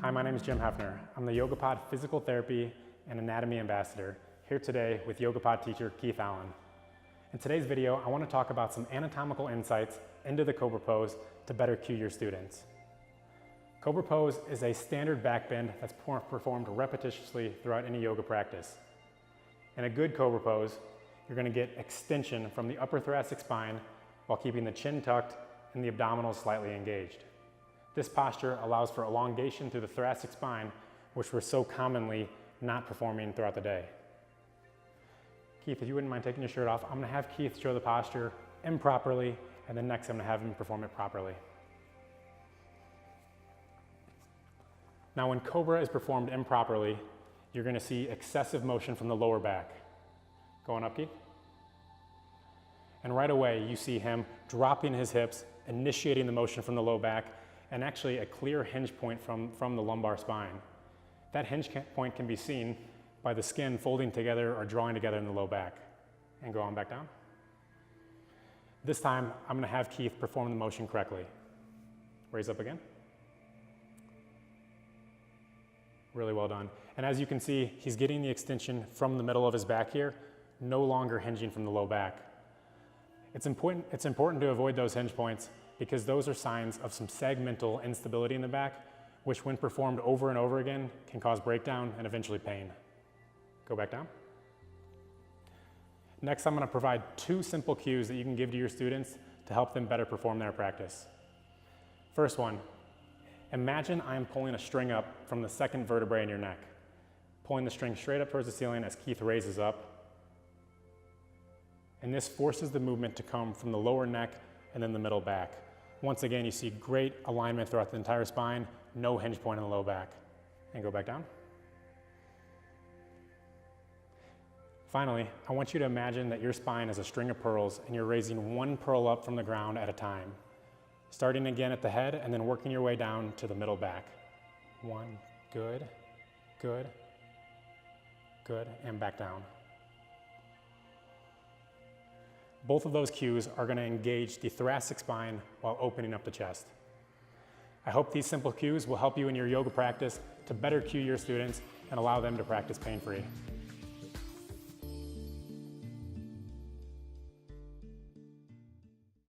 Hi, my name is Jim Heafner. I'm the YogaPod Physical Therapy and Anatomy Ambassador, here today with YogaPod teacher Keith Allen. In today's video, I want to talk about some anatomical insights into the Cobra pose to better cue your students. Cobra pose is a standard back bend that's performed repetitiously throughout any yoga practice. In a good Cobra pose, you're going to get extension from the upper thoracic spine while keeping the chin tucked and the abdominals slightly engaged. This posture allows for elongation through the thoracic spine, which we're so commonly not performing throughout the day. Keith, if you wouldn't mind taking your shirt off, I'm going to have Keith show the posture improperly, and then next I'm going to have him perform it properly. Now, when Cobra is performed improperly, you're going to see excessive motion from the lower back. Going up, Keith. And right away, you see him dropping his hips, initiating the motion from the low back, and actually a clear hinge point from the lumbar spine. That hinge point can be seen by the skin folding together or drawing together in the low back. And go on back down. This time, I'm going to have Keith perform the motion correctly. Raise up again. Really well done. And as you can see, he's getting the extension from the middle of his back here, no longer hinging from the low back. It's important to avoid those hinge points because those are signs of some segmental instability in the back, which when performed over and over again can cause breakdown and eventually pain. Go back down. Next, I'm going to provide two simple cues that you can give to your students to help them better perform their practice. First one, imagine I'm pulling a string up from the second vertebrae in your neck, pulling the string straight up towards the ceiling as Keith raises up. And this forces the movement to come from the lower neck and then the middle back. Once again, you see great alignment throughout the entire spine, no hinge point in the low back. And go back down. Finally, I want you to imagine that your spine is a string of pearls and you're raising one pearl up from the ground at a time. Starting again at the head and then working your way down to the middle back. One, good, good, good, and back down. Both of those cues are going to engage the thoracic spine while opening up the chest. I hope these simple cues will help you in your yoga practice to better cue your students and allow them to practice pain-free.